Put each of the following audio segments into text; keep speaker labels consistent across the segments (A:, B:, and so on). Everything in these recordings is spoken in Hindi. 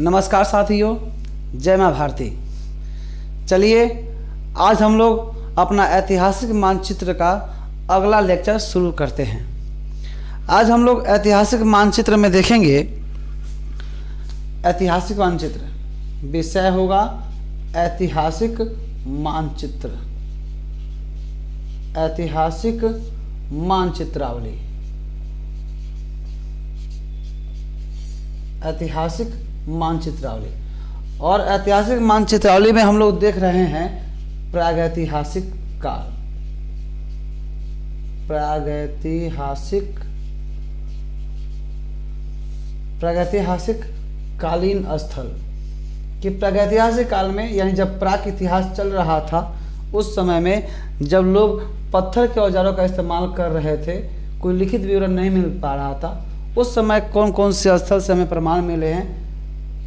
A: नमस्कार साथियों, जय माँ भारती। चलिए आज हम लोग अपना ऐतिहासिक मानचित्र का अगला लेक्चर शुरू करते हैं। आज हम लोग ऐतिहासिक मानचित्र में देखेंगे। ऐतिहासिक मानचित्र विषय होगा ऐतिहासिक मानचित्र, ऐतिहासिक मानचित्रावली, ऐतिहासिक मानचित्रावली। और ऐतिहासिक मानचित्रावली में हम लोग देख रहे हैं प्रागैतिहासिक काल, प्रागैतिहासिक कालीन स्थल कि प्रागैतिहासिक काल में यानी जब प्राक इतिहास चल रहा था उस समय में जब लोग पत्थर के औजारों का इस्तेमाल कर रहे थे, कोई लिखित विवरण नहीं मिल पा रहा था, उस समय कौन कौन से स्थल से हमें प्रमाण मिले हैं,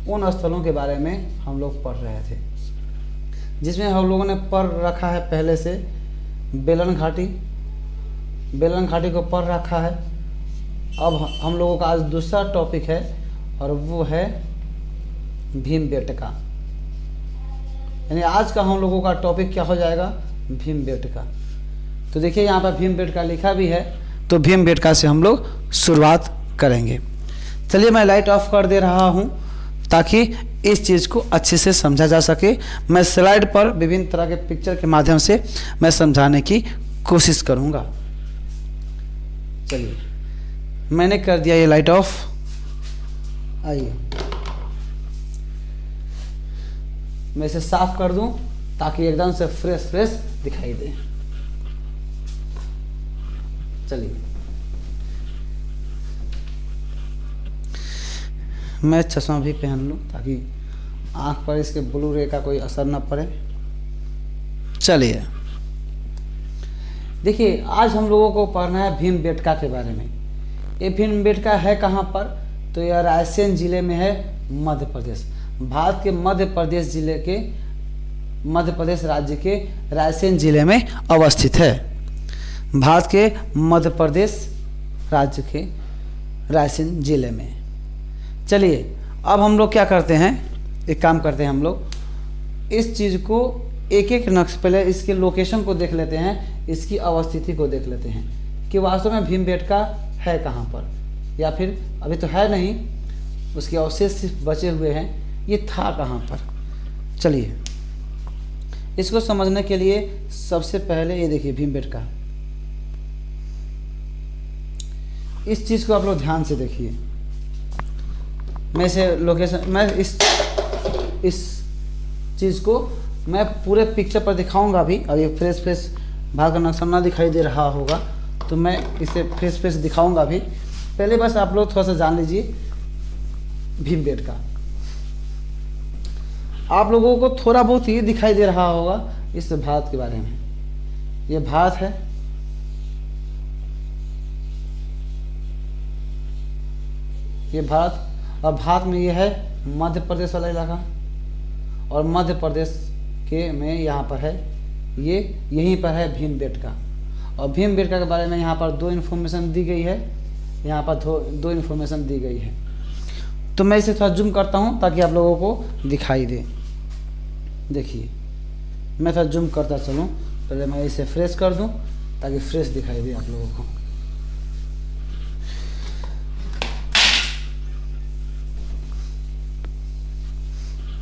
A: उन स्थलों के बारे में हम लोग पढ़ रहे थे। जिसमें हम लोगों ने पढ़ रखा है पहले से बेलन घाटी को पढ़ रखा है। अब हम लोगों का आज दूसरा टॉपिक है और वो है भीमबेटका। यानी आज का हम लोगों का टॉपिक क्या हो जाएगा, भीमबेटका। तो देखिए यहाँ पर भीमबेटका लिखा भी है, तो भीमबेटका से हम लोग शुरुआत करेंगे। चलिए मैं लाइट ऑफ कर दे रहा हूँ ताकि इस चीज़ को अच्छे से समझा जा सके। मैं स्लाइड पर विभिन्न तरह के पिक्चर के माध्यम से मैं समझाने की कोशिश करूँगा। चलिए मैंने कर दिया ये लाइट ऑफ। आइए मैं इसे साफ कर दूं ताकि एकदम से फ्रेश दिखाई दे। चलिए मैं चश्मा भी पहन लूं ताकि आंख पर इसके ब्लू रे का कोई असर न पड़े। चलिए देखिए आज हम लोगों को पढ़ना है भीमबेटका के बारे में। ये भीमबेटका है कहाँ पर, तो यह रायसेन जिले में है, मध्य प्रदेश। भारत के मध्य प्रदेश राज्य के रायसेन जिले में अवस्थित है। भारत के मध्य प्रदेश राज्य के रायसेन जिले में। चलिए अब हम लोग क्या करते हैं, एक काम करते हैं, हम लोग इस चीज़ को एक एक नक्शे, पहले इसके लोकेशन को देख लेते हैं, इसकी अवस्थिति को देख लेते हैं कि वास्तव में भीमबेटका है कहाँ पर, या फिर अभी तो है नहीं, उसके अवशेष सिर्फ बचे हुए हैं, ये था कहाँ पर। चलिए इसको समझने के लिए सबसे पहले ये देखिए भीमबेटका। इस चीज़ को आप लोग ध्यान से देखिए। मैं इसे लोकेशन, मैं इस चीज़ को मैं पूरे पिक्चर पर दिखाऊंगा अभी। अब ये फ्रेश भाग का नक्शा ना दिखाई दे रहा होगा तो मैं इसे फ्रेश दिखाऊंगा अभी। पहले बस आप लोग थोड़ा सा जान लीजिए भीमबेटका। आप लोगों को थोड़ा बहुत ये दिखाई दे रहा होगा इस भारत के बारे में। ये भारत है, ये भारत, और भारत में ये है मध्य प्रदेश वाला इलाका, और मध्य प्रदेश के में यहाँ पर है, ये यहीं पर है भीमबेटका। और भीमबेटका के बारे में यहाँ पर दो इन्फॉर्मेशन दी गई है, यहाँ पर दो इन्फॉर्मेशन दी गई है। तो मैं इसे थोड़ा जूम करता हूँ ताकि आप लोगों को दिखाई दे। देखिए मैं थोड़ा जूम करता चलूँ, पहले मैं इसे फ्रेश कर दूँ ताकि फ्रेश दिखाई दे आप लोगों को।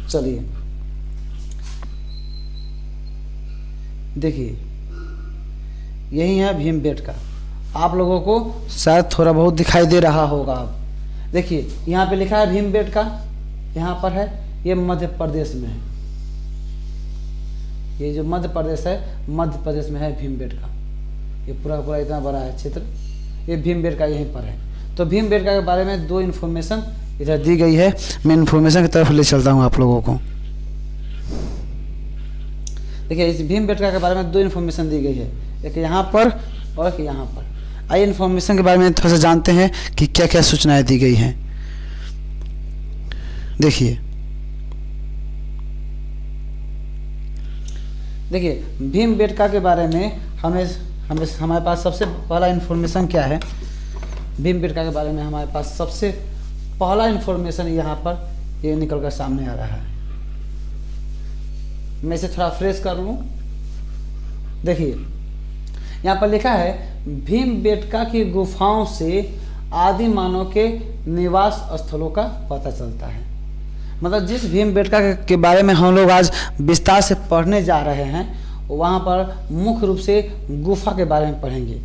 A: चलिए देखिए यही है भीमबेटका। आप लोगों को शायद थोड़ा बहुत दिखाई दे रहा होगा। अब देखिए यहाँ पे लिखा है भीमबेटका, यहाँ पर है, ये मध्य प्रदेश में है। ये जो मध्य प्रदेश है, मध्य प्रदेश में है भीमबेटका। ये पूरा इतना बड़ा है क्षेत्र, ये भीमबेटका यहीं पर है। तो भीमबेटका के बारे में दो इन्फॉर्मेशन इधर दी गई है। मैं इन्फॉर्मेशन की तरफ ले चलता हूँ आप लोगों को। देखिए इस भीमबेटका के बारे में दो इन्फॉर्मेशन दी गई है, एक यहाँ पर और एक यहाँ पर। आइए इन्फॉर्मेशन के बारे में थोड़ा सा जानते हैं कि क्या क्या सूचनाएं दी गई हैं। देखिए भीमबेटका के बारे में हमारे पास सबसे पहला इन्फॉर्मेशन क्या है। भीमबेटका के बारे में हमारे पास सबसे पहला इन्फॉर्मेशन यहाँ पर ये निकल कर सामने आ रहा है। मैं इसे थोड़ा फ्रेश कर लूँ। देखिए यहाँ पर लिखा है भीमबेटका की गुफाओं से आदि मानव के निवास स्थलों का पता चलता है। मतलब जिस भीमबेटका के बारे में हम लोग आज विस्तार से पढ़ने जा रहे हैं, वहाँ पर मुख्य रूप से गुफा के बारे में पढ़ेंगे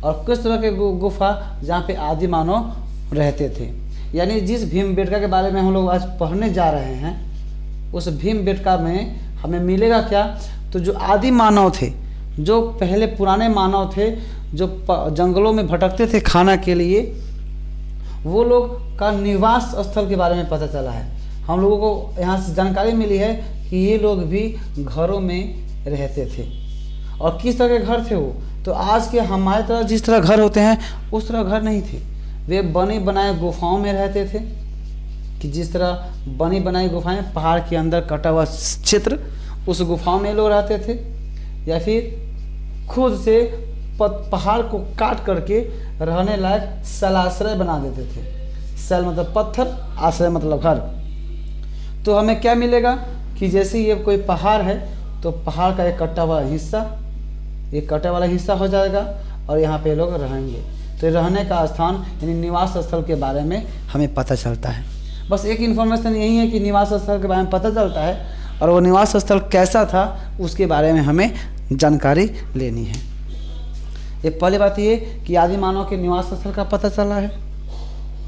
A: और किस तरह के गुफा जहाँ पे आदि मानव रहते थे। यानी जिस भीमबेटका के बारे में हम लोग आज पढ़ने जा रहे हैं, उस भीमबेटका में हमें मिलेगा क्या, तो जो आदि मानव थे, जो पहले पुराने मानव थे, जो जंगलों में भटकते थे खाना के लिए, वो लोग का निवास स्थल के बारे में पता चला है। हम लोगों को यहाँ से जानकारी मिली है कि ये लोग भी घरों में रहते थे। और किस तरह के घर थे वो, तो आज के हमारे तरह जिस तरह घर होते हैं उस तरह घर नहीं थे। वे बने बनाए गुफाओं में रहते थे, कि जिस तरह बनी बनाई गुफाएं, पहाड़ के अंदर कटा हुआ क्षेत्र, उस गुफाओं में लोग रहते थे। या फिर खुद से पहाड़ को काट करके रहने लायक शैलाश्रय बना देते थे। शैल मतलब पत्थर, आश्रय मतलब घर। तो हमें क्या मिलेगा कि जैसे ये कोई पहाड़ है तो पहाड़ का एक कटा हुआ हिस्सा, ये कटा वाला हिस्सा हो जाएगा और यहाँ पे लोग रहेंगे। तो रहने का स्थान यानी निवास स्थल के बारे में हमें पता चलता है। बस एक इन्फॉर्मेशन यही है कि निवास स्थल के बारे में पता चलता है, और वो निवास स्थल कैसा था उसके बारे में हमें जानकारी लेनी है। ये पहली बात ये कि आदि मानव के निवास स्थल का पता चला है।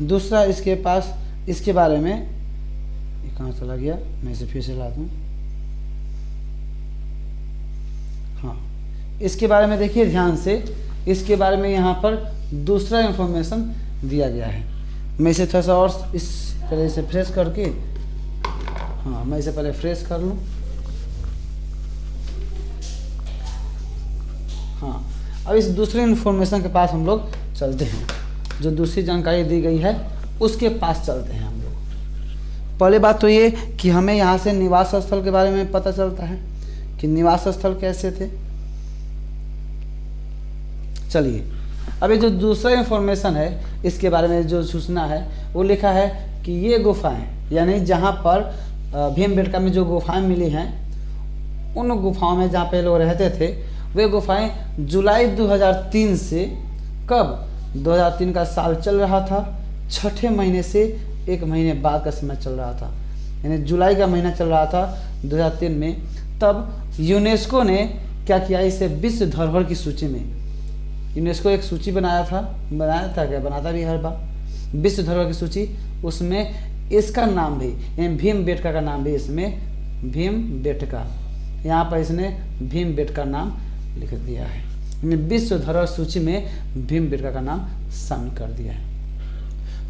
A: दूसरा इसके पास इसके बारे में, ये कहाँ चला गया, मैं इसे फिर से ला दूँ। हाँ, इसके बारे में देखिए ध्यान से, इसके बारे में यहाँ पर दूसरा इन्फॉर्मेशन दिया गया है। मैं इसे थोड़ा सा और इस तरह से फ्रेश करके, हाँ मैं इसे पहले फ्रेश कर लूँ। हाँ, अब इस दूसरे इन्फॉर्मेशन के पास हम लोग चलते हैं। जो दूसरी जानकारी दी गई है उसके पास चलते हैं हम लोग। पहले बात तो ये कि हमें यहाँ से निवास स्थल के बारे में पता चलता है कि निवास स्थल कैसे थे। चलिए, अभी जो दूसरा इन्फॉर्मेशन है इसके बारे में जो सूचना है वो लिखा है कि ये गुफाएं, यानी जहाँ पर भीमबेटका में जो गुफाएं मिली हैं, उन गुफाओं में जहाँ पे लोग रहते थे, वे गुफाएं जुलाई 2003 से, कब 2003 का साल चल रहा था, छठे महीने से एक महीने बाद का समय चल रहा था, यानी जुलाई का महीना चल रहा था 2003 में। तब यूनेस्को ने क्या किया, इसे विश्व धरोहर की सूची में, यूनेस्को एक सूची बनाया था क्या, बनाता भी हर बार, विश्व धरोहर की सूची, उसमें इसका नाम भी, यानी भीमबेटका का नाम भी इसमें भीमबेटका, यहाँ पर इसने भीमबेटका नाम लिख दिया है, यानी विश्व धरोहर सूची में भीमबेटका का नाम शामिल कर दिया है।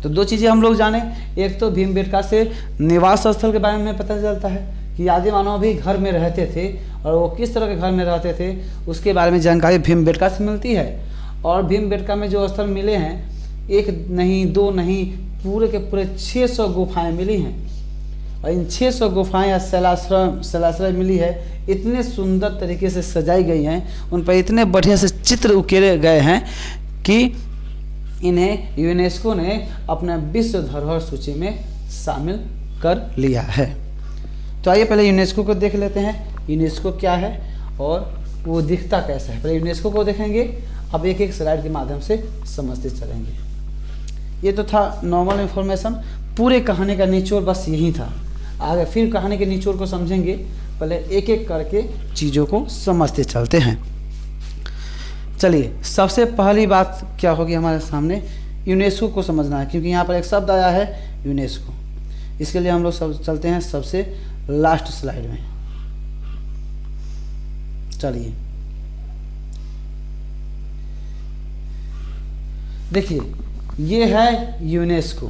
A: तो दो चीज़ें हम लोग जाने, एक तो भीमबेटका से निवास स्थल के बारे में पता चलता है कि आदि मानव भी घर में रहते थे, और वो किस तरह के घर में रहते थे उसके बारे में जानकारी भीमबेटका से मिलती है। और भीमबेटका में जो स्थल मिले हैं, एक नहीं दो नहीं, पूरे के पूरे 600 गुफाएं मिली हैं। और इन 600 गुफाएं या शैलाश्रय मिली है, इतने सुंदर तरीके से सजाई गई हैं, उन पर इतने बढ़िया से चित्र उकेरे गए हैं कि इन्हें यूनेस्को ने अपने विश्व धरोहर सूची में शामिल कर लिया है। तो आइए पहले यूनेस्को को देख लेते हैं, यूनेस्को क्या है और वो दिखता कैसा है। पहले यूनेस्को को देखेंगे, अब एक एक स्लाइड के माध्यम से समझते चलेंगे। ये तो था नॉर्मल इन्फॉर्मेशन, पूरे कहानी का निचोड़ बस यही था। आगे फिर कहानी के निचोड़ को समझेंगे, पहले एक एक करके चीज़ों को समझते चलते हैं। चलिए, सबसे पहली बात क्या होगी हमारे सामने, यूनेस्को को समझना है, क्योंकि यहाँ पर एक शब्द आया है यूनेस्को। इसके लिए हम लोग सब चलते हैं सबसे लास्ट स्लाइड में। चलिए देखिए, ये है यूनेस्को,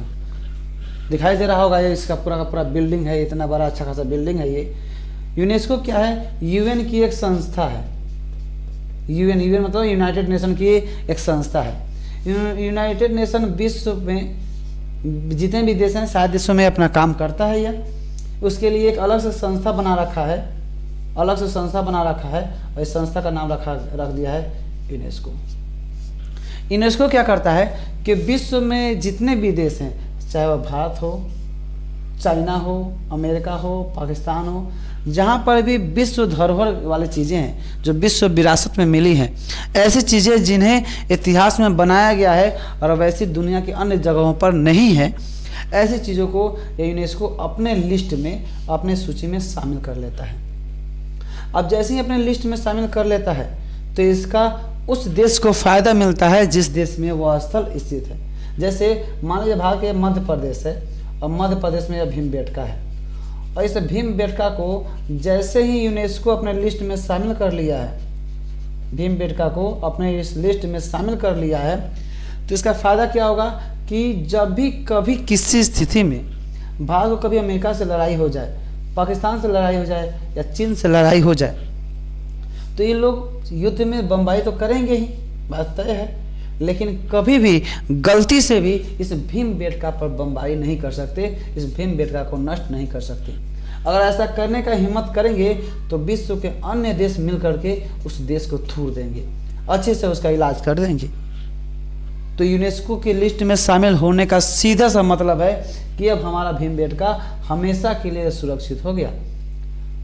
A: दिखाई दे रहा होगा, ये इसका पूरा का पूरा बिल्डिंग है, इतना बड़ा अच्छा खासा बिल्डिंग है ये। यूनेस्को क्या है, यूएन की एक संस्था है। यूएन मतलब यूनाइटेड नेशन की एक संस्था है। यूनाइटेड नेशन विश्व में जितने भी देश हैं, सारे देशों में अपना काम करता है यह। उसके लिए एक अलग से संस्था बना रखा है, और इस संस्था का नाम रख दिया है यूनेस्को। यूनेस्को क्या करता है कि विश्व में जितने भी देश हैं, चाहे वह भारत हो, चाइना हो, अमेरिका हो, पाकिस्तान हो, जहाँ पर भी विश्व धरोहर वाली चीज़ें हैं जो विश्व विरासत में मिली हैं, ऐसी चीज़ें जिन्हें इतिहास में बनाया गया है और वैसी दुनिया की अन्य जगहों पर नहीं है, ऐसी चीज़ों को यूनेस्को अपने लिस्ट में, अपने सूची में शामिल कर लेता है। अब जैसे ही अपने लिस्ट में शामिल कर लेता है तो इसका उस देश को फ़ायदा मिलता है जिस देश में वह स्थल स्थित है। जैसे मान लीजिए भारत के मध्य प्रदेश है और मध्य प्रदेश में यह भीमबेटका है, और इस भीमबेटका को जैसे ही यूनेस्को अपने लिस्ट में शामिल कर लिया है, भीमबेटका को अपने इस लिस्ट में शामिल कर लिया है, तो इसका फ़ायदा क्या होगा कि जब भी कभी किसी स्थिति में भारत को कभी अमेरिका से लड़ाई हो जाए, पाकिस्तान से लड़ाई हो जाए या चीन से लड़ाई हो जाए, तो ये लोग युद्ध में बम्बाई तो करेंगे ही, बात तय है, लेकिन कभी भी गलती से भी इस भीमबेटका पर बमबारी नहीं कर सकते, इस भीमबेटका को नष्ट नहीं कर सकते। अगर ऐसा करने का हिम्मत करेंगे तो विश्व के अन्य देश मिल करके उस देश को थूर देंगे, अच्छे से उसका इलाज कर देंगे। तो यूनेस्को की लिस्ट में शामिल होने का सीधा सा मतलब है कि अब हमारा भीमबेटका हमेशा के लिए सुरक्षित हो गया।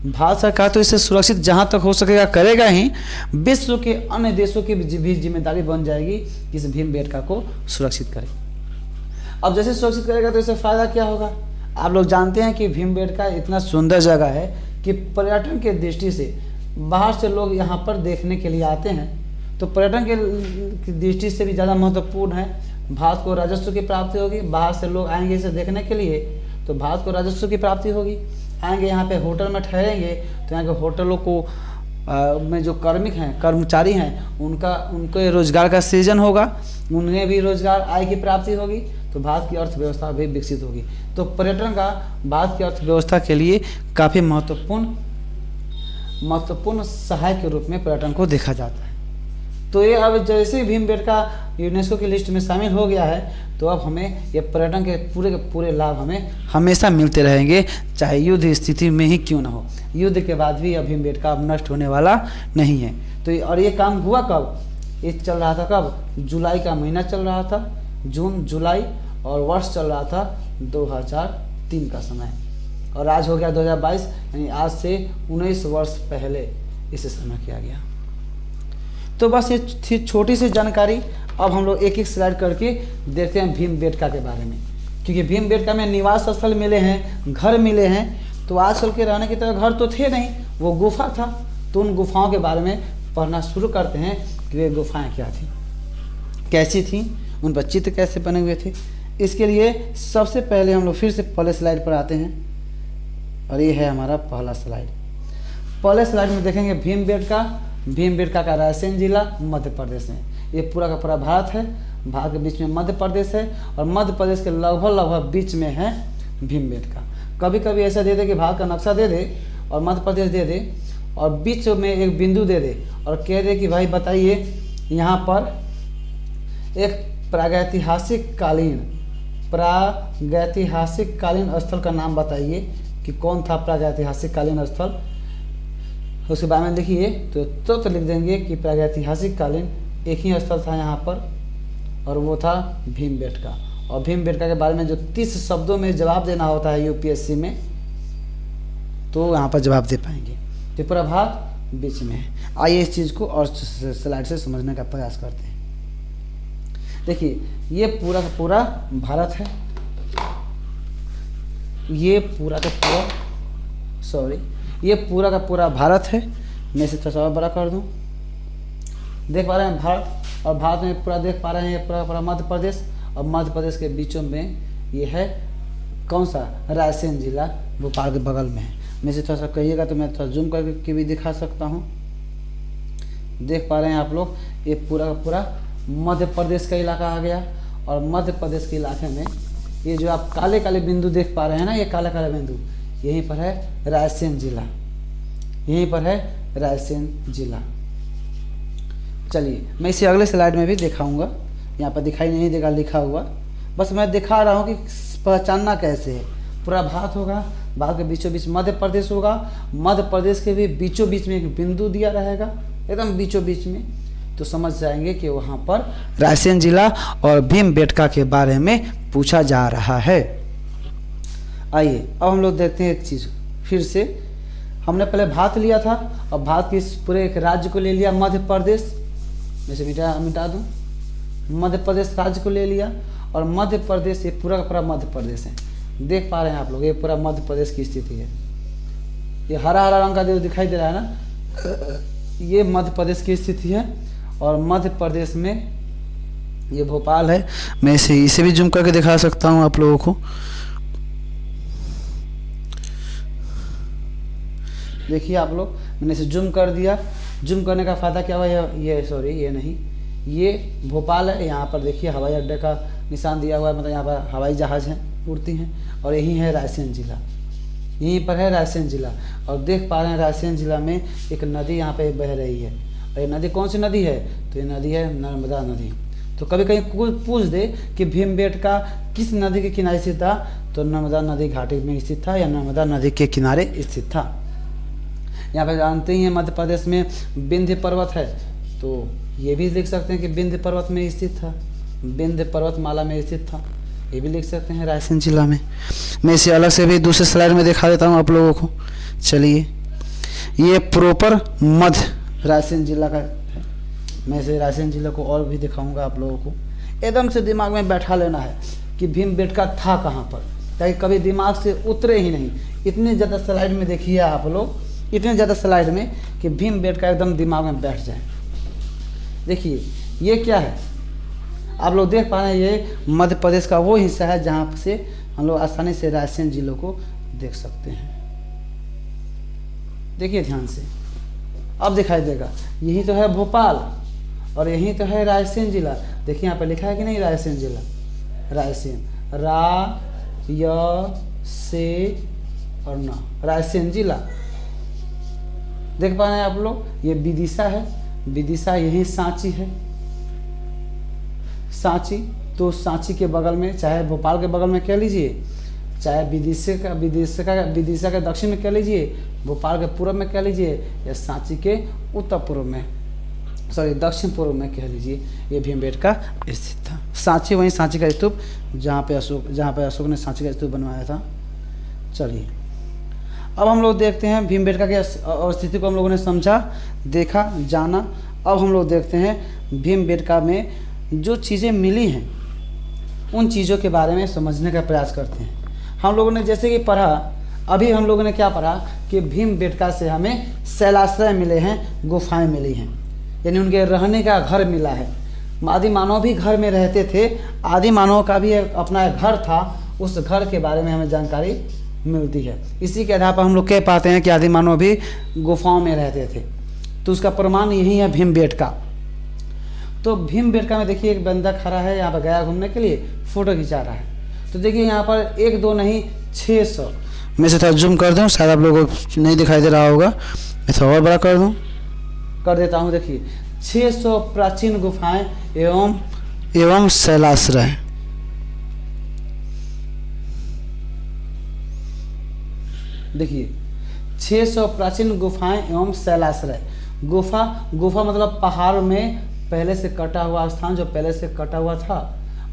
A: भारत सरकार तो इसे सुरक्षित जहाँ तक हो सकेगा करेगा ही, विश्व के अन्य देशों की भी जिम्मेदारी बन जाएगी कि इस भीमबेटका को सुरक्षित करें। अब जैसे सुरक्षित करेगा तो इससे फ़ायदा क्या होगा? आप लोग जानते हैं कि भीमबेटका इतना सुंदर जगह है कि पर्यटन के दृष्टि से बाहर से लोग यहाँ पर देखने के लिए आते हैं, तो पर्यटन की दृष्टि से भी ज़्यादा महत्वपूर्ण है। भारत को राजस्व की प्राप्ति होगी, बाहर से लोग आएंगे इसे देखने के लिए तो भारत को राजस्व की प्राप्ति होगी। आएंगे यहाँ पे होटल में ठहरेंगे तो यहाँ के होटलों को में जो कार्मिक हैं, कर्मचारी हैं, उनको रोजगार का सृजन होगा, उन्हें भी रोजगार आय की प्राप्ति होगी, तो भारत की अर्थव्यवस्था भी विकसित होगी। तो पर्यटन का भारत की अर्थव्यवस्था के लिए काफ़ी महत्वपूर्ण सहायक के रूप में पर्यटन को देखा जाता है। तो ये अब जैसे ही भीमबेटका यूनेस्को की लिस्ट में शामिल हो गया है तो अब हमें ये पर्यटन के पूरे लाभ हमें हमेशा मिलते रहेंगे, चाहे युद्ध स्थिति में ही क्यों ना हो। युद्ध के बाद भी अब भीमबेटका अब नष्ट होने वाला नहीं है। तो और ये काम हुआ कब? ये चल रहा था कब? जुलाई का महीना चल रहा था, जून जुलाई, और वर्ष चल रहा था 2003 का समय, और आज हो गया 2022, यानी आज से 19 वर्ष पहले इसे समय किया गया। तो बस ये थी छोटी सी जानकारी। अब हम लोग एक एक स्लाइड करके देखते हैं भीमबेटका के बारे में, क्योंकि भीमबेटका में निवास स्थल मिले हैं, घर मिले हैं। तो आजकल के रहने की तरह घर तो थे नहीं, वो गुफा था। तो उन गुफाओं के बारे में पढ़ना शुरू करते हैं कि वे गुफाएं क्या थी, कैसी थी, उन पर चित्र कैसे बने हुए थे। इसके लिए सबसे पहले हम लोग फिर से पहले स्लाइड पर आते हैं, और ये है हमारा पहला स्लाइड। पहले स्लाइड में देखेंगे भीमबेटका का रायसेन जिला मध्य प्रदेश में। ये पूरा का पूरा भारत है, भारत के बीच में मध्य प्रदेश है, और मध्य प्रदेश के लगभग बीच में है भीमबेटका। कभी कभी ऐसा दे दे कि भारत का नक्शा दे दे और मध्य प्रदेश दे दे, और बीच में एक बिंदु दे दे और कह दे कि भाई बताइए यहाँ पर एक प्रागैतिहासिक कालीन स्थल का नाम बताइए कि कौन था प्रागैतिहासिक कालीन स्थल। उसके बारे में लिखिए तो लिख देंगे कि प्रागैतिहासिक कालीन एक ही स्थल था यहाँ पर, और वो था भीमबेटका। और भीमबेटका के बारे में जो 30 शब्दों में जवाब देना होता है यूपीएससी में, तो यहाँ पर जवाब दे पाएंगे। तो पूरा भारत बीच में है। आइए इस चीज़ को और स्लाइड से समझने का प्रयास करते हैं। देखिए ये पूरा का पूरा भारत है, ये पूरा का पूरा भारत है। मैं इसे थोड़ा सा बड़ा कर दूं, देख पा रहे हैं भारत, और भारत में पूरा देख पा रहे हैं ये पूरा मध्य प्रदेश, और मध्य प्रदेश के बीचों में ये है कौन सा? रायसेन जिला, भोपाल के बगल में है। मैं इसे थोड़ा सा कहिएगा तो मैं थोड़ा जूम करके भी दिखा सकता हूँ। देख पा रहे हैं आप लोग, ये पूरा का पूरा मध्य प्रदेश का इलाका आ गया। और मध्य प्रदेश के इलाके में ये जो आप काले काले बिंदु देख पा रहे हैं ना, ये काले काले बिंदु, यहीं पर है रायसेन जिला, यहीं पर है रायसेन जिला। चलिए मैं इसे अगले स्लाइड में भी दिखाऊंगा, यहाँ पर दिखाई नहीं देगा लिखा हुआ, बस मैं दिखा रहा हूँ कि पहचानना कैसे है। पूरा भारत होगा, भारत के बीचों बीच मध्य प्रदेश होगा, मध्य प्रदेश के भी बीचों बीच में एक बिंदु दिया रहेगा, एकदम बीचों बीच में, तो समझ जाएंगे कि वहाँ पर रायसेन जिला और भीमबेटका के बारे में पूछा जा रहा है। आइए अब हम लोग देखते हैं एक चीज़ फिर से। हमने पहले भारत लिया था और भारत के इस पूरे एक राज्य को ले लिया मध्य प्रदेश, मैं से मिटा दूँ, मध्य प्रदेश राज्य को ले लिया और मध्य प्रदेश ये पूरा का पूरा मध्य प्रदेश है। देख पा रहे हैं आप लोग, ये पूरा मध्य प्रदेश की स्थिति है। ये हरा हरा रंग का जो दिखाई दे रहा है ना, ये मध्य प्रदेश की स्थिति है और मध्य प्रदेश में ये भोपाल है। मैं इसे भी जूम करके दिखा सकता हूँ आप लोगों को। देखिए आप लोग, मैंने इसे जूम कर दिया। जूम करने का फ़ायदा क्या हुआ, ये नहीं, ये भोपाल है। यहाँ पर देखिए हवाई अड्डे का निशान दिया हुआ है, मतलब यहाँ पर हवाई जहाज़ हैं, उड़ती हैं। और यही है रायसेन जिला, यहीं पर है रायसेन जिला। और देख पा रहे हैं रायसेन जिला में एक नदी यहाँ पे बह रही है। और ये नदी कौन सी नदी है, तो ये नदी है नर्मदा नदी। तो कभी कहीं कोई पूछ दे कि भीमबेटका किस नदी के किनारे स्थित था, तो नर्मदा नदी घाटी में स्थित था या नर्मदा नदी के किनारे स्थित था। यहाँ पे जानते ही हैं मध्य प्रदेश में विंध्य पर्वत है, तो ये भी लिख सकते हैं कि विंध्य पर्वत में स्थित था, विंध्य पर्वतमाला में स्थित था, ये भी लिख सकते हैं रायसेन जिला में। मैं इसे अलग से भी दूसरे स्लाइड में दिखा देता हूँ आप लोगों को। चलिए, ये प्रॉपर मध्य रायसेन जिला का है। मैं इसे रायसेन जिला को और भी दिखाऊंगा आप लोगों को। एकदम से दिमाग में बैठा लेना है कि भीमबेटका था कहाँ पर, ताकि कभी दिमाग से उतरे ही नहीं। इतनी ज़्यादा स्लाइड में देखिए आप लोग, इतने ज़्यादा स्लाइड में कि भीमबेटका एकदम दिमाग में बैठ जाए। देखिए ये क्या है, आप लोग देख पा रहे हैं, ये मध्य प्रदेश का वो हिस्सा है जहाँ से हम लोग आसानी से रायसेन जिलों को देख सकते हैं। देखिए ध्यान से, अब दिखाई देगा, यही तो है भोपाल और यही तो है रायसेन जिला। देखिए यहाँ पे लिखा है कि नहीं, रायसेन जिला, रायसेन, रा य से और न, रायसेन जिला। देख पा रहे हैं आप लोग, ये विदिशा है, विदिशा यही सांची है, सांची। तो सांची के बगल में, चाहे भोपाल के बगल में कह लीजिए, चाहे विदिशा के दक्षिण में कह लीजिए, भोपाल के पूर्व में कह लीजिए, या सांची के उत्तर पूर्व में, दक्षिण पूर्व में कह लीजिए, ये भीमबेटका स्थित था। सांची, वहीं सांची का स्तूप जहाँ पे अशोक ने सांची का स्तूप बनवाया था। चलिए अब हम लोग देखते हैं भीमबेटका की स्थिति को हम लोगों ने समझा, देखा, जाना। अब हम लोग देखते हैं भीमबेटका में जो चीज़ें मिली हैं उन चीज़ों के बारे में समझने का प्रयास करते हैं। हम लोगों ने जैसे कि पढ़ा, अभी हम लोगों ने क्या पढ़ा कि भीमबेटका से हमें शैलाश्रय मिले हैं, गुफाएं मिली हैं, यानी उनके रहने का घर मिला है। आदि मानव भी घर में रहते थे, आदि मानव का भी अपना एक घर था, उस घर के बारे में हमें जानकारी मिलती है। इसी के आधार पर हम लोग कह पाते हैं कि आदि मानव भी गुफाओं में रहते थे। तो उसका प्रमाण यही है भीमबेटका। तो भीमबेटका में देखिए एक बंदा खड़ा है, यहाँ पर गया घूमने के लिए, फ़ोटो खिंचा रहा है। तो देखिए यहाँ पर 1 2 नहीं 600, मैं से थोड़ा जूम कर दूँ, शायद आप लोगों को नहीं दिखाई दे रहा होगा, मैं थोड़ा और बड़ा कर देता हूँ। देखिए 600 प्राचीन गुफाएं एवं शैलाश्रय। देखिए 600 प्राचीन गुफाएं एवं शैलाश्रय। गुफा मतलब पहाड़ में पहले से कटा हुआ स्थान, जो पहले से कटा हुआ था।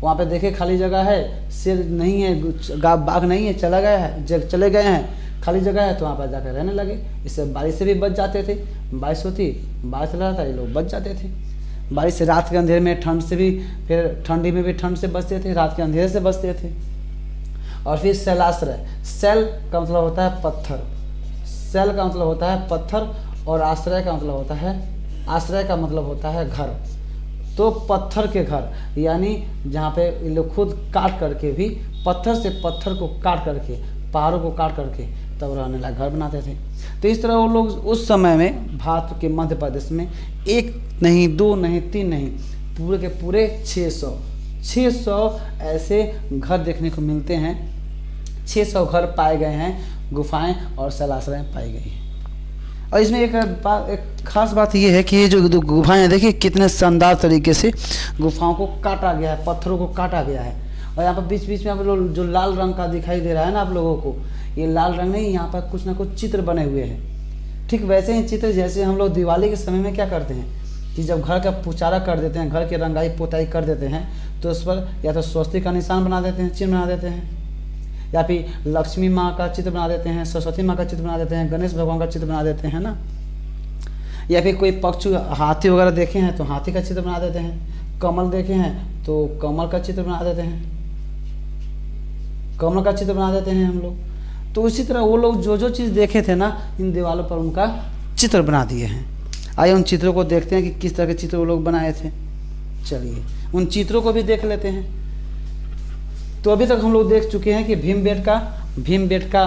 A: वहाँ पे देखिए खाली जगह है, शेर नहीं है, बाघ नहीं है, चले गए हैं, खाली जगह है, तो वहाँ पर जाकर रहने लगे। इससे बारिश से भी बच जाते थे, बारिश होती, बारिश चला जाता, ये लोग बच जाते थे। बारिश से, रात के अंधेरे में ठंड से भी, फिर ठंडी में भी ठंड से बचते थे, रात के अंधेरे से बचते थे। और फिर शैलाश्रय, शैल का मतलब होता है पत्थर, शैल का मतलब होता है पत्थर, और आश्रय का मतलब होता है घर। तो पत्थर के घर, यानी जहाँ पे ये लोग खुद काट करके भी, पत्थर से पत्थर को काट करके, पहाड़ों को काट करके तब रहने लायक घर बनाते थे। तो इस तरह वो लोग उस समय में भारत के मध्य प्रदेश में 1 नहीं 2 नहीं 3 नहीं, पूरे के पूरे 600 ऐसे घर देखने को मिलते हैं। 600 घर पाए गए हैं, गुफाएं और शैलाश्रय पाई गई हैं। और इसमें एक खास बात ये है कि ये जो गुफाएं हैं, देखिए कितने शानदार तरीके से गुफाओं को काटा गया है, पत्थरों को काटा गया है। और यहाँ पर बीच बीच में आप लोग जो लाल रंग का दिखाई दे रहा है ना आप लोगों को, ये लाल रंग नहीं, यहाँ पर कुछ ना कुछ चित्र बने हुए हैं। ठीक वैसे ही चित्र जैसे हम लोग दिवाली के समय में क्या करते हैं कि जब घर का पुचारा कर देते हैं, घर की रंगाई पोताई कर देते हैं, तो उस पर या तो स्वस्तिक का निशान बना देते हैं, चिन्ह बना देते हैं, या फिर लक्ष्मी माँ का चित्र बना देते हैं, सरस्वती माँ का चित्र बना देते हैं, गणेश भगवान का चित्र बना देते हैं ना, या फिर कोई पक्षी हाथी वगैरह देखे हैं तो हाथी का चित्र बना देते हैं, कमल देखे हैं तो कमल का चित्र बना देते हैं, कमल का चित्र बना देते हैं हम लोग। तो उसी तरह वो लोग जो जो चीज़ देखे थे ना, इन दीवारों पर उनका चित्र बना दिए हैं। आइए उन चित्रों को देखते हैं कि किस तरह के चित्र वो लोग बनाए थे। चलिए उन चित्रों को भी देख लेते हैं। तो अभी तक हम लोग देख चुके हैं कि भीमबेटका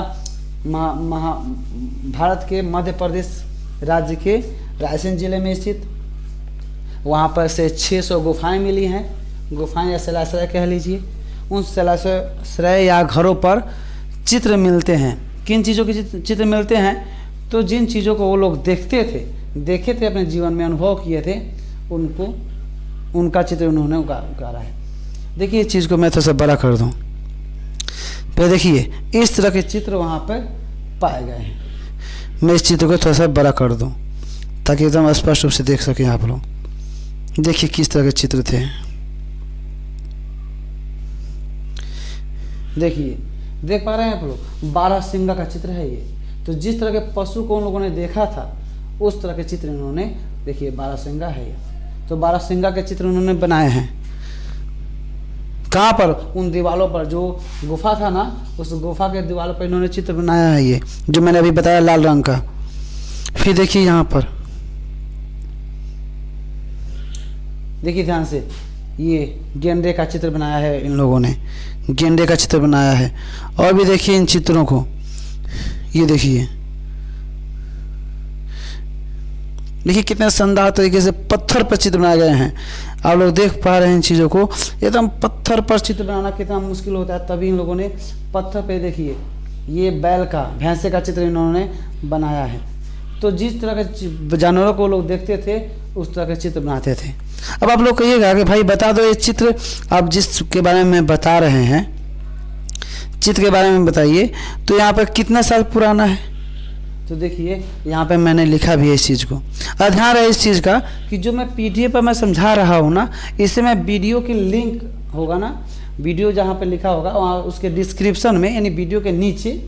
A: भारत के मध्य प्रदेश राज्य के रायसेन जिले में स्थित, वहाँ पर से 600 गुफाएं मिली हैं, गुफाएं या शैलाश्रय कह लीजिए। उन शैलाश्रय या घरों पर चित्र मिलते हैं। किन चीज़ों के चित्र मिलते हैं? तो जिन चीज़ों को वो लोग देखे थे अपने जीवन में, अनुभव किए थे, उनका चित्र उन्होंने उतारा है। देखिए इस चीज़ को मैं थोड़ा सा बड़ा कर दूँ। फिर देखिए इस तरह के चित्र वहाँ पर पाए गए हैं। मैं इस चित्र को थोड़ा सा बड़ा कर दूँ ताकि एकदम स्पष्ट रूप से देख सकें आप लोग। देखिए किस तरह के चित्र थे। देखिए देख पा रहे हैं आप लोग, 12 सिंगा का चित्र है ये। तो जिस तरह के पशु को उन लोगों ने देखा था उस तरह के चित्र इन्होंने, देखिए 12 सिंगा है ये। तो 12 सिंगा के चित्र उन्होंने बनाए हैं। कहाँ पर? उन दीवारों पर, जो गुफा था ना, उस गुफा के दीवारों पर इन्होंने चित्र बनाया है, ये जो मैंने अभी बताया लाल रंग का। फिर देखिए यहाँ पर, देखिए ध्यान से, ये गेंडे का चित्र बनाया है इन लोगों ने, गेंडे का चित्र बनाया है। और भी देखिए इन चित्रों को, ये देखिए कितने शानदार तरीके से पत्थर पर चित्र बनाए गए हैं। आप लोग देख पा रहे हैं इन चीज़ों को। एकदम पत्थर पर चित्र बनाना कितना मुश्किल होता है, तभी इन लोगों ने पत्थर पे, देखिए ये बैल का, भैंसे का चित्र इन्होंने बनाया है। तो जिस तरह के जानवरों को लोग देखते थे उस तरह के चित्र बनाते थे। अब आप लोग कहिएगा कि भाई बता दो, ये चित्र आप जिसके बारे में बता रहे हैं, चित्र के बारे में बताइए, तो यहाँ पर कितना साल पुराना है? तो देखिए यहाँ पे मैंने लिखा भी है इस चीज़ को। और ध्यान रहे इस चीज़ का कि जो मैं PDF पर मैं समझा रहा हूँ ना, इससे मैं वीडियो की लिंक होगा ना, वीडियो जहाँ पे लिखा होगा वहाँ उसके डिस्क्रिप्शन में, यानी वीडियो के नीचे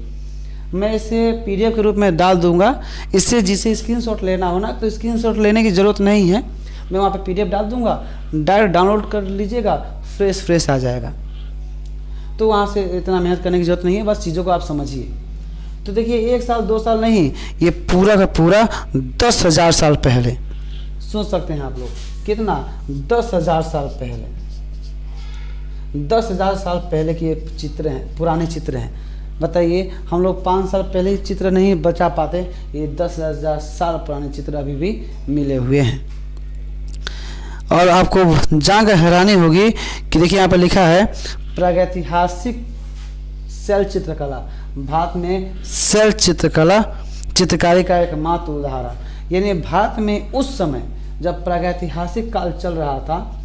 A: मैं इसे PDF के रूप में डाल दूँगा। इससे जिसे स्क्रीनशॉट लेना हो ना, तो स्क्रीनशॉट लेने की ज़रूरत नहीं है, मैं वहाँ पे PDF डाल दूँगा, डायरेक्ट डाउनलोड कर लीजिएगा, फ्रेश आ जाएगा। तो वहाँ से इतना मेहनत करने की ज़रूरत नहीं है, बस चीज़ों को आप समझिए। तो देखिए 1 साल 2 साल नहीं, ये पूरा का पूरा 10,000 साल पहले, सोच सकते हैं आप लोग कितना, 10,000 साल पहले, 10,000 साल पहले के ये चित्र हैं, पुराने चित्र हैं। बताइए हम लोग 5 साल पहले ही चित्र नहीं बचा पाते, ये 10,000 साल पुराने चित्र अभी भी मिले हुए हैं। और आपको जानकर हैरानी होगी कि देखिए यहाँ पर लिखा है प्रागैतिहासिक शैल चित्रकला, भारत में शैल चित्रकारी का एकमात्र उदाहरण। यानी भारत में उस समय जब प्रागैतिहासिक काल चल रहा था,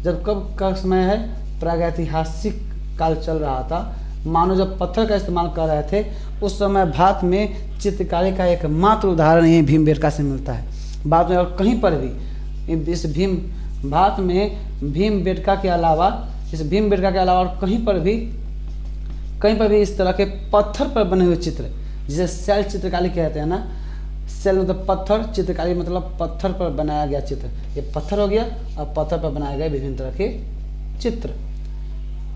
A: जब कब का समय है, प्रागैतिहासिक काल चल रहा था, मानव जब पत्थर का इस्तेमाल कर रहे थे, उस समय भारत में चित्रकारी का एकमात्र उदाहरण यही भीमबेटका से मिलता है। भारत में और कहीं पर भी इस भारत में भीमबेटका के अलावा, इस भीमबेटका के अलावा और कहीं पर भी इस तरह के पत्थर पर बने हुए चित्र, जिसे शैल चित्रकारी कहते हैं ना, शैल मतलब पत्थर, चित्रकारी मतलब पत्थर पर बनाया गया चित्र। ये पत्थर हो गया और पत्थर पर बनाए गए विभिन्न तरह के चित्र।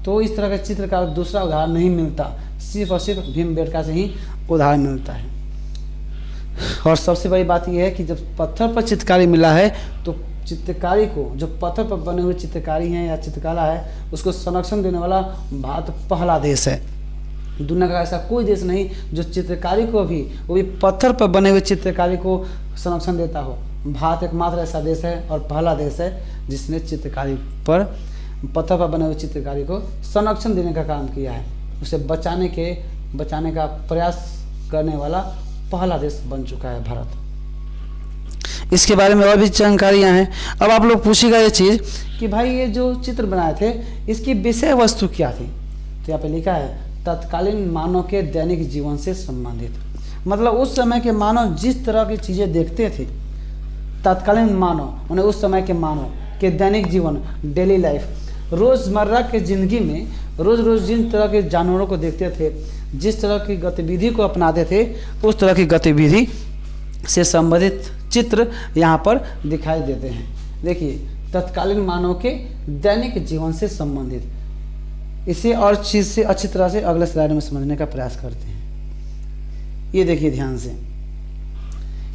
A: तो इस तरह के चित्र का दूसरा उदाहरण नहीं मिलता, सिर्फ और सिर्फ भीमबेटका से ही उदाहरण मिलता है। और सबसे बड़ी बात यह है कि जब पत्थर पर चित्रकारी मिला है, तो चित्रकारी को, जो पत्थर पर बने हुए चित्रकारी हैं या चित्रकला है, उसको संरक्षण देने वाला भारत पहला देश है। दुनिया का ऐसा कोई देश नहीं जो चित्रकारी को भी, वो भी पत्थर पर बने हुए चित्रकारी को संरक्षण देता हो। भारत एकमात्र ऐसा देश है और पहला देश है जिसने चित्रकारी पर, पत्थर पर बने हुए चित्रकारी को संरक्षण देने का काम किया है। उसे बचाने का प्रयास करने वाला पहला देश बन चुका है भारत। इसके बारे में और भी जानकारियाँ हैं। अब आप लोग पूछेगा ये चीज़ कि भाई ये जो चित्र बनाए थे इसकी विषय वस्तु क्या थी? तो यहाँ पे लिखा है तत्कालीन मानव के दैनिक जीवन से संबंधित। मतलब उस समय के मानव जिस तरह की चीज़ें देखते थे, तत्कालीन मानव, उन्हें उस समय के मानव के दैनिक जीवन, डेली लाइफ, रोज़मर्रा के ज़िंदगी में रोज़ रोज़ जिन तरह के जानवरों को देखते थे, जिस तरह की गतिविधि को अपनाते थे, उस तरह की गतिविधि से संबंधित चित्र यहाँ पर दिखाई देते हैं। देखिए, तत्कालीन मानव के दैनिक जीवन से संबंधित, इसे और चीज़ से अच्छी तरह से अगले स्लाइड में समझने का प्रयास करते हैं। ये देखिए ध्यान से,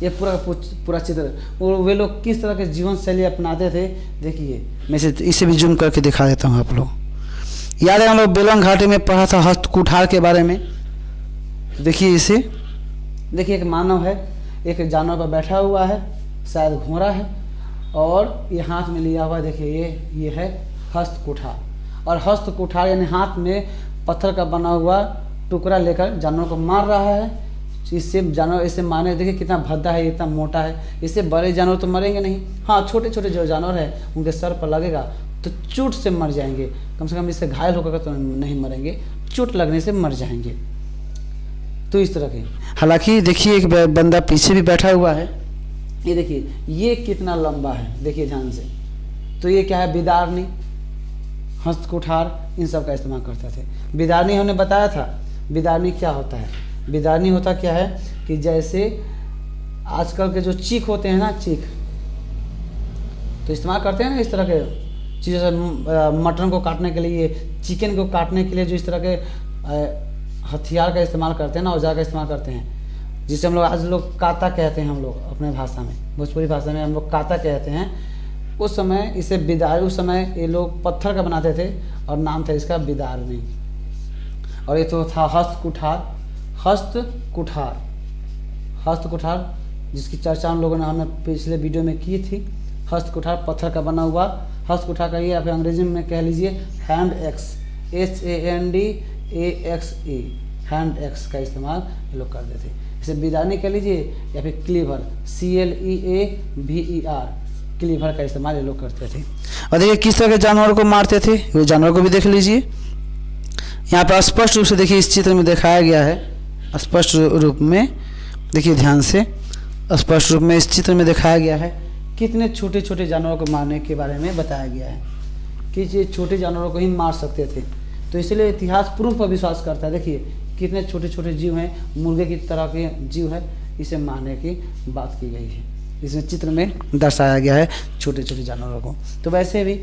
A: ये पूरा चित्र, और वे लोग किस तरह के जीवन शैली अपनाते थे। देखिए, मैं इसे भी जूम करके दिखा देता हूँ आप लोग। याद है हम लोग बेलंग घाटी में पढ़ा था हस्त कुठार के बारे में। देखिए इसे, देखिए एक मानव है, एक जानवर पर बैठा हुआ है, शायद घोड़ा है, और ये हाथ में लिया हुआ, देखिए ये है हस्त कुठार। और हस्त कुठार यानी हाथ में पत्थर का बना हुआ टुकड़ा लेकर जानवर को मार रहा है। इससे जानवर, इसे मारने, देखिए कितना भद्दा है, इतना मोटा है। इससे बड़े जानवर तो मरेंगे नहीं, हाँ छोटे छोटे जो जानवर हैं उनके सर पर लगेगा तो चोट से मर जाएंगे, कम से कम इससे घायल होकर तो नहीं मरेंगे, चोट लगने से मर जाएंगे। तो इस तरह के, हालांकि देखिए एक बंदा पीछे भी बैठा हुआ है, ये देखिए ये कितना लंबा है, देखिए ध्यान से। तो ये क्या है, बिदारनी, हस्त कुठार, इन सब का इस्तेमाल करते थे। बिदारनी हमने बताया था, बिदारनी क्या होता है। बिदारनी होता क्या है कि जैसे आजकल के जो चीख होते हैं ना, चीख तो इस्तेमाल करते हैं ना इस तरह के चीज़ों से, मटन को काटने के लिए, चिकन को काटने के लिए जो इस तरह के हथियार का इस्तेमाल करते हैं ना, औजार का इस्तेमाल करते हैं, जिसे हम लोग आज लोग काता कहते हैं, हम लोग अपने भाषा में, भोजपुरी भाषा में हम लोग काता कहते हैं। उस समय इसे बिदार, उस समय ये लोग पत्थर का बनाते थे और नाम था इसका बिदारनी। और ये तो था हस्त कुठार। हस्त कुठार, हस्त कुठार जिसकी चर्चा हम लोगों ने हमने पिछले वीडियो में की थी। हस्त कुठार पत्थर का बना हुआ, हस्त कुठार का ये आप अंग्रेजी में कह लीजिए hand axe, HANDAXE, hand axe का इस्तेमाल ये लोग करते थे। इसे बिदारनी कह लीजिए या फिर क्लीवर, CLEAVER, क्लीवर का इस्तेमाल ये लोग करते थे। और देखिए किस तरह के जानवरों को मारते थे, वो जानवर को भी देख लीजिए। यहाँ पर स्पष्ट रूप से देखिए इस चित्र में दिखाया गया है, स्पष्ट रूप में देखिए ध्यान से, स्पष्ट रूप में इस चित्र में दिखाया गया है कितने छोटे छोटे जानवरों को मारने के बारे में बताया गया है कि ये छोटे जानवरों को ही मार सकते थे। तो इसलिए इतिहास प्रूफ पर विश्वास करता है। देखिए कितने छोटे छोटे जीव हैं, मुर्गे की तरह के जीव है, इसे मारने की बात की गई है, इसमें चित्र में दर्शाया गया है छोटे छोटे जानवरों को। तो वैसे भी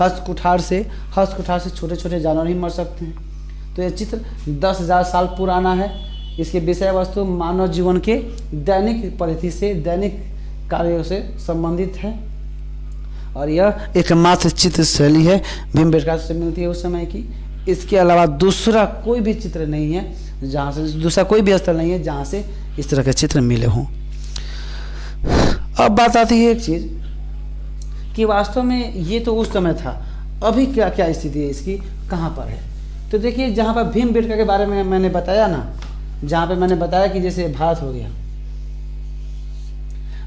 A: हस्त कुठार से छोटे छोटे जानवर ही मर सकते हैं। तो ये चित्र 10,000 साल पुराना है। इसकी विषय वस्तु मानव जीवन के दैनिक परिधि से, दैनिक कार्यों से संबंधित है, और यह एकमात्र चित्र शैली है भीमबेटका से मिलती है उस समय की। इसके अलावा दूसरा कोई भी चित्र नहीं है जहाँ से, दूसरा कोई भी स्थल नहीं है जहाँ से इस तरह के चित्र मिले हों। अब बात आती है एक चीज़ कि वास्तव में ये तो उस समय था, अभी क्या क्या स्थिति है इसकी, कहाँ पर है। तो देखिए जहाँ पर भीमबेटका के बारे में मैंने बताया ना, जहाँ पे मैंने बताया कि जैसे भारत हो गया,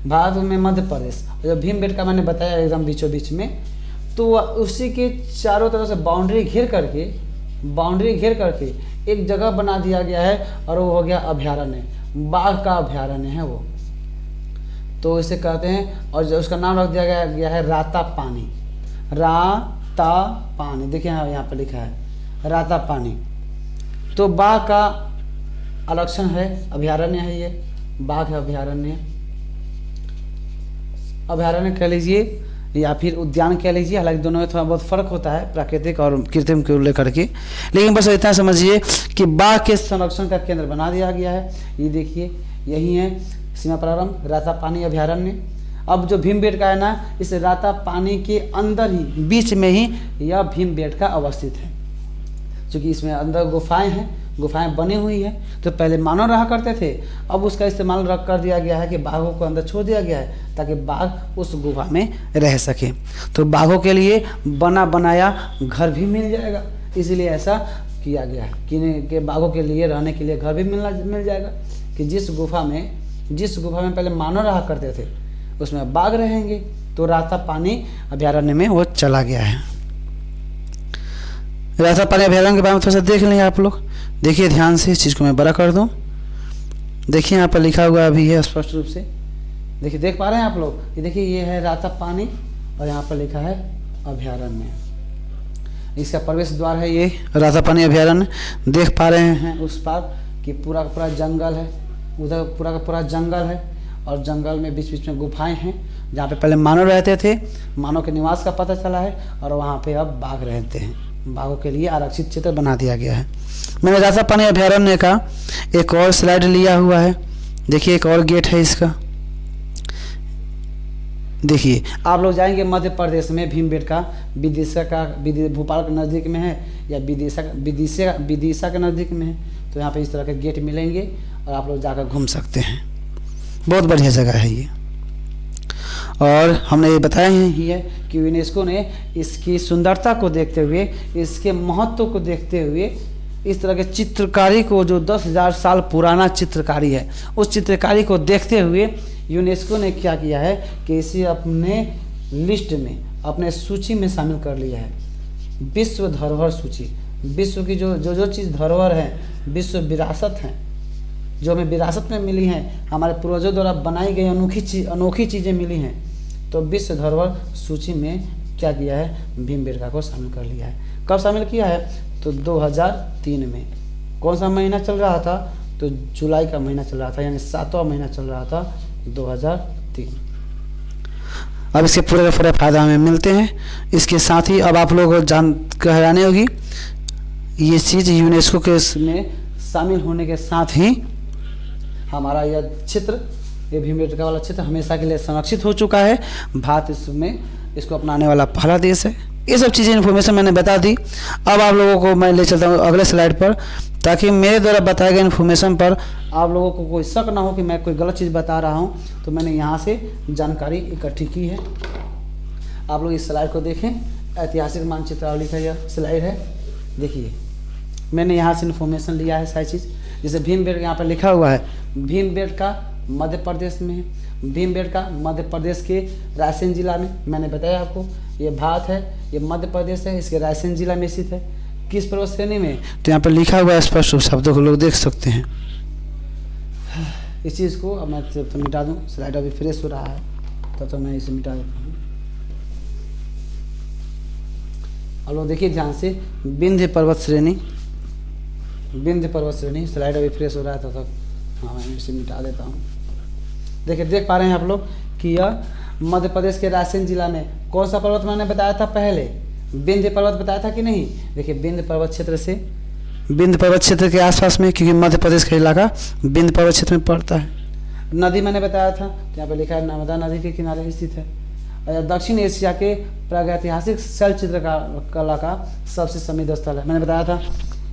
A: भारत में मध्य प्रदेश, जो भीमबेटका मैंने बताया एकदम बीचों बीच में, तो उसी के चारों तरफ से बाउंड्री घेर करके एक जगह बना दिया गया है, और वो हो गया अभयारण्य, बाघ का अभयारण्य है वो, तो इसे कहते हैं। और जो उसका नाम रख दिया गया है राता पानी, राता पानी, देखिए यहाँ पर लिखा है राता पानी। तो बाघ का आरक्षण है, अभयारण्य है ये, बाघ है अभयारण्य, अभयारण्य कह लीजिए या फिर उद्यान कह लीजिए, हालांकि दोनों में थोड़ा बहुत फर्क होता है प्राकृतिक और कृत्रिम को लेकर के, लेकिन बस इतना समझिए कि बाघ के संरक्षण का केंद्र बना दिया गया है। ये देखिए यही है सीमा प्रारंभ राता पानी अभयारण्य। अब जो भीमबेटका है ना, इस राता पानी के अंदर ही, बीच में ही यह भीमबेटका अवस्थित है, क्योंकि इसमें अंदर गुफाएं हैं, गुफाएं बनी हुई है। तो पहले मानव रहा करते थे, अब उसका इस्तेमाल रख कर दिया गया है कि बाघों को अंदर छोड़ दिया गया है ताकि बाघ उस गुफा में रह सके। तो बाघों के लिए बना बनाया घर भी मिल जाएगा, इसलिए ऐसा किया गया है कि बाघों के लिए रहने के लिए घर भी मिल जाएगा, कि जिस गुफा में पहले मानव रहा करते थे उसमें बाघ रहेंगे। तो राता पानी अभयारण्य में वो चला गया है। राता पानी अभयारण्य के बारे में थोड़ा सा देख लें आप लोग, देखिए ध्यान से, इस चीज़ को मैं बड़ा कर दूं। देखिए यहाँ पर लिखा हुआ अभी है स्पष्ट रूप से, देखिए देख पा रहे हैं आप लोग, ये देखिए ये है राता पानी और यहाँ पर लिखा है अभयारण्य। इसका प्रवेश द्वार है ये रातापानी अभयारण्य। देख पा रहे हैं उस पार कि पूरा का पूरा जंगल है, उधर पूरा का पूरा जंगल है और जंगल में बीच बीच में गुफाएं हैं जहाँ पे पहले मानव रहते थे। मानव के निवास का पता चला है और वहाँ पे अब बाघ रहते हैं। बाघों के लिए आरक्षित क्षेत्र बना दिया गया है। मैंने रातापानी अभयारण्य का एक और स्लाइड लिया हुआ है। देखिए एक और गेट है इसका। देखिए आप लोग जाएंगे मध्य प्रदेश में भीमबेटका भोपाल के नज़दीक में है या विदिशा के नज़दीक में है, तो यहाँ पे इस तरह के गेट मिलेंगे और आप लोग जाकर घूम सकते हैं। बहुत बढ़िया जगह है ये। और हमने ये बताया ही है कि यूनेस्को ने इसकी सुंदरता को देखते हुए, इसके महत्व को देखते हुए, इस तरह के चित्रकारी को, जो 10,000 साल पुराना चित्रकारी है, उस चित्रकारी को देखते हुए यूनेस्को ने क्या किया है कि इसे अपने लिस्ट में, अपने सूची में शामिल कर लिया है। विश्व धरोहर सूची। विश्व की जो चीज़ धरोहर है, विश्व विरासत है, जो हमें विरासत में मिली हैं, हमारे पूर्वजों द्वारा बनाई गई अनोखी चीज़ें मिली हैं, तो विश्व धरोहर सूची में क्या किया है, भीमबेटका को शामिल कर लिया है। कब शामिल किया है? तो 2003 में। कौन सा महीना चल रहा था? तो जुलाई का महीना चल रहा था, यानी 7वां महीना चल रहा था 2003। अब इसके पूरे का पूरा फायदा हमें मिलते हैं। इसके साथ ही अब आप लोगों को हैरानी होगी, ये चीज़ यूनेस्को के में शामिल होने के साथ ही हमारा यह क्षेत्र, ये भीमबेटका वाला क्षेत्र हमेशा के लिए संरक्षित हो चुका है। भारत इसमें इसको अपनाने वाला पहला देश है। ये सब चीज़ें इन्फॉर्मेशन मैंने बता दी। अब आप लोगों को मैं ले चलता हूँ अगले स्लाइड पर, ताकि मेरे द्वारा बताए गए इन्फॉर्मेशन पर आप लोगों को कोई शक ना हो कि मैं कोई गलत चीज़ बता रहा हूँ। तो मैंने यहाँ से जानकारी इकट्ठी की है। आप लोग इस स्लाइड को देखें, ऐतिहासिक मानचित्रावली का यह स्लाइड है। देखिए मैंने यहाँ से इन्फॉर्मेशन लिया है सारी चीज़। जैसे भीमबेटका यहाँ पर लिखा हुआ है, भीमबेटका मध्य प्रदेश में है। भीमबेटका मध्य प्रदेश के रायसेन जिला में, मैंने बताया आपको, ये भारत है, ये मध्य प्रदेश है, इसके रायसेन जिला में स्थित है। किस पर्वत श्रेणी में? तो यहाँ पर लिखा हुआ है स्पष्ट शब्दों को लोग देख सकते हैं। इस चीज़ को अब मैं तो मिटा दूँ, स्लाइड अभी फ्रेश हो रहा है, तब तो मैं इसे मिटा देता हूँ। अब लोग देखिए ध्यान से, विंध्य पर्वत श्रेणी, विंध्य पर्वत श्रेणी, स्लाइड अभी फ्रेश हो रहा है तब तक हाँ मैं इसे मिटा देता हूँ। देखिए देख पा रहे हैं आप लोग कि यह मध्य प्रदेश के रायसेन जिला में कौन सा पर्वत मैंने बताया था पहले? विंध्य पर्वत बताया था कि नहीं? देखिए विंध्य पर्वत क्षेत्र से, विंध्य पर्वत क्षेत्र के आसपास में, क्योंकि मध्य प्रदेश का इलाका विंध्य पर्वत क्षेत्र में पड़ता है। नदी मैंने बताया था, तो यहाँ पर लिखा है नर्मदा नदी के किनारे स्थित है। दक्षिण एशिया के प्रागैतिहासिक शैल चित्रकला का सबसे समृद्ध स्थल है। मैंने बताया था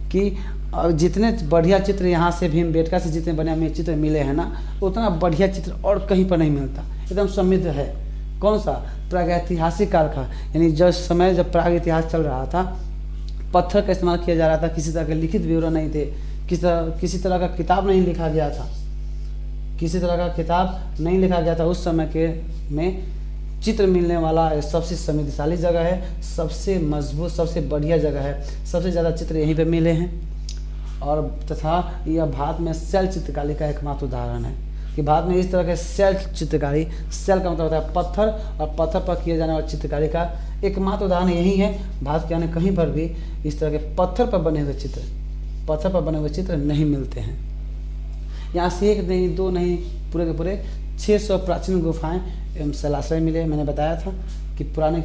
A: कि जितने बढ़िया चित्र यहाँ से भीमबेटका से जितने बढ़िया चित्र मिले हैं ना, उतना बढ़िया चित्र और कहीं पर नहीं मिलता। एकदम समृद्ध है। कौन सा? प्रागैतिहासिक काल का, यानी जब समय जब प्राग इतिहास चल रहा था, पत्थर का इस्तेमाल किया जा रहा था, किसी तरह के लिखित विवरण नहीं थे, किसी तरह का किताब नहीं लिखा गया था, किसी तरह का किताब नहीं लिखा गया था। उस समय के में चित्र मिलने वाला सबसे समृद्धशाली जगह है, सबसे मजबूत, सबसे बढ़िया जगह है। सबसे ज़्यादा चित्र यहीं पे मिले हैं। और तथा यह भारत में शैल चित्रकारी का एकमात्र उदाहरण है कि भारत में इस तरह के शैल चित्रकारी, शैल का मतलब होता है पत्थर, और पत्थर पर किए जाने वाली चित्रकारी का एकमात्र उदाहरण यही है। भारत के अन्य कहीं पर भी इस तरह के पत्थर पर बने हुए चित्र, पत्थर पर बने हुए चित्र नहीं मिलते हैं। यहाँ से एक नहीं, दो नहीं, पूरे के पूरे 600 प्राचीन गुफाएं एवं शैलाश्रय मिले। मैंने बताया था कि पुराने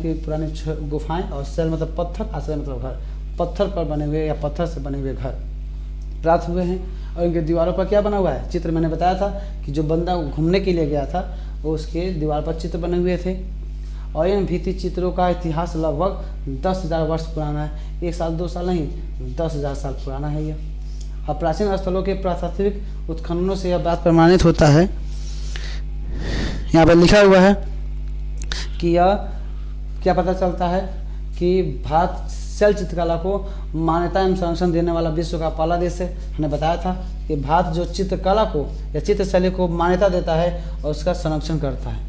A: गुफाएं, और शैल मतलब पत्थर, आश्रय मतलब घर, पत्थर पर बने हुए या पत्थर से बने हुए घर प्राप्त हुए हैं। और इनके दीवारों पर क्या बना हुआ है? चित्र। मैंने बताया था कि जो बंदा घूमने के लिए गया था वो उसके दीवार पर चित्र बने हुए थे। और इन भित्ति चित्रों का इतिहास लगभग 10,000 वर्ष पुराना है। 1 साल 2 साल नहीं, 10,000 साल पुराना है यह। और प्राचीन स्थलों के प्रातात्विक उत्खननों से यह बात प्रमाणित होता है। यहाँ पर लिखा हुआ है कि यह क्या पता चलता है कि भारत शैल चित्रकला को मान्यता एवं संरक्षण देने वाला विश्व का पहला देश है। हमने बताया था कि भारत जो चित्रकला को या चित्रशैली को मान्यता देता है और उसका संरक्षण करता है,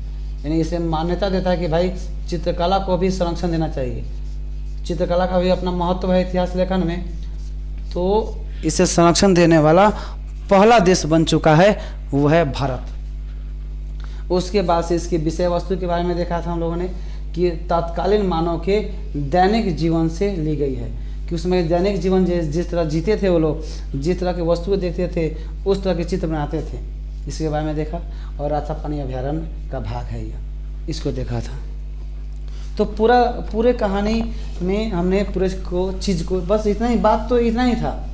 A: यानी इसे मान्यता देता है कि भाई चित्रकला को भी संरक्षण देना चाहिए। चित्रकला का भी अपना महत्व है इतिहास लेखन में, तो इसे संरक्षण देने वाला पहला देश बन चुका है, वो है भारत। उसके बाद से इसकी विषय वस्तु के बारे में देखा था हम लोगों ने कि तत्कालीन मानव के दैनिक जीवन से ली गई है, कि उसमें दैनिक जीवन जिस तरह जीते थे वो लोग, जिस तरह की वस्तुएं देखते थे उस तरह के चित्र बनाते थे, इसके बारे में देखा। और राता पानी अभ्यारण्य का भाग है यह, इसको देखा था। तो पूरे कहानी में हमने पूरे को चीज़ को बस इतना ही, बात तो इतना ही था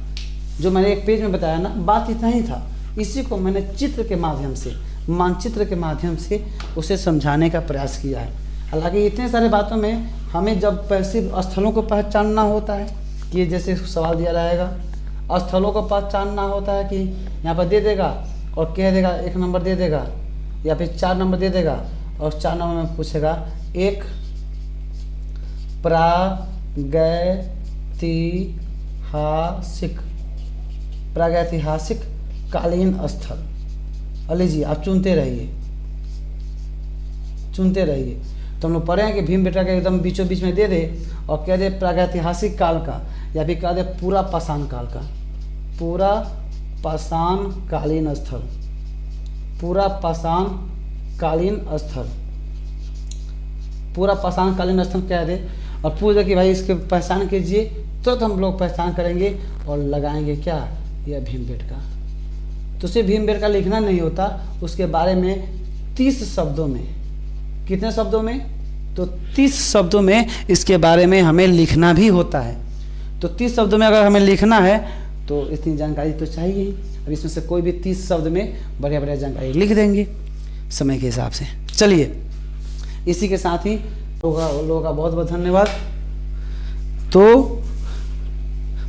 A: जो मैंने एक पेज में बताया ना, बात इतना ही था। इसी को मैंने चित्र के माध्यम से, मानचित्र के माध्यम से उसे समझाने का प्रयास किया है। हालांकि इतने सारे बातों में हमें जब पैसे स्थलों को पहचानना होता है, कि जैसे सवाल दिया रहेगा, स्थलों को पहचानना होता है कि यहाँ पर दे देगा और कह देगा 1 नंबर दे देगा, या फिर 4 नंबर दे देगा और 4 नंबर में पूछेगा एक प्रागैतिहासिक कालीन स्थल। अली जी आप चुनते रहिए। तो हम लोग पढ़े हैं कि भीमबेटका के एकदम बीचों बीच में दे दे और कह दे प्रागैतिहासिक काल का, या फिर कह दे पूरा पाषाण काल का, पूरा पाषाण कालीन स्थल, पूरा पाषाण कालीन स्थल, पूरा पाषाण कालीन स्थल कह दे और पूछ दे कि भाई इसके पहचान कीजिए, तो हम लोग पहचान करेंगे और लगाएंगे क्या, यह भीमबेटका। तो सिर्फ भीमबेटका लिखना नहीं होता, उसके बारे में 30 शब्दों में, कितने शब्दों में, तो 30 शब्दों में इसके बारे में हमें लिखना भी होता है। तो 30 शब्दों में अगर हमें लिखना है तो इतनी जानकारी तो चाहिए ही। अब इसमें से कोई भी 30 शब्द में बढ़िया बढ़िया जानकारी लिख देंगे समय के हिसाब से। चलिए, इसी के साथ ही लोगों का बहुत बहुत धन्यवाद। तो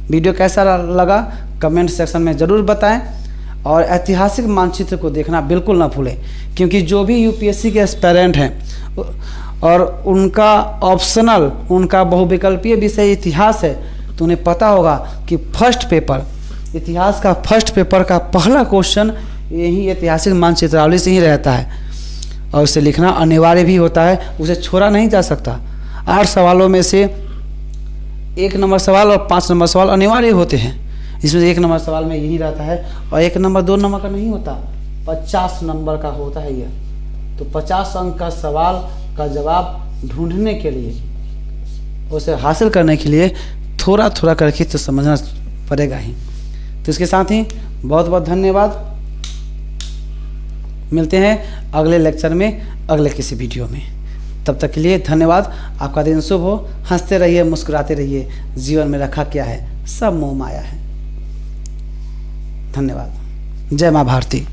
A: वीडियो कैसा लगा कमेंट सेक्शन में ज़रूर बताएं, और ऐतिहासिक मानचित्र को देखना बिल्कुल ना भूलें, क्योंकि जो भी यूपीएससी के एस्पिरेंट हैं और उनका ऑप्शनल, उनका बहुविकल्पीय विषय इतिहास है, तो उन्हें पता होगा कि फर्स्ट पेपर, इतिहास का फर्स्ट पेपर का पहला क्वेश्चन यही ऐतिहासिक मानचित्रावली से ही रहता है, और उसे लिखना अनिवार्य भी होता है, उसे छोड़ा नहीं जा सकता। 8 सवालों में से 1 नंबर सवाल और 5 नंबर सवाल अनिवार्य होते हैं। इसमें 1 नंबर सवाल में यही रहता है, और 1 नंबर 2 नंबर का नहीं होता, 50 नंबर का होता है यह। तो 50 अंक का सवाल का जवाब ढूंढने के लिए, उसे हासिल करने के लिए थोड़ा थोड़ा करके तो समझना पड़ेगा ही। तो इसके साथ ही बहुत बहुत धन्यवाद। मिलते हैं अगले लेक्चर में, अगले किसी वीडियो में। तब तक के लिए धन्यवाद। आपका दिन शुभ हो। हंसते रहिए, मुस्कुराते रहिए। जीवन में रखा क्या है, सब मोह माया है। धन्यवाद। जय माँ भारती।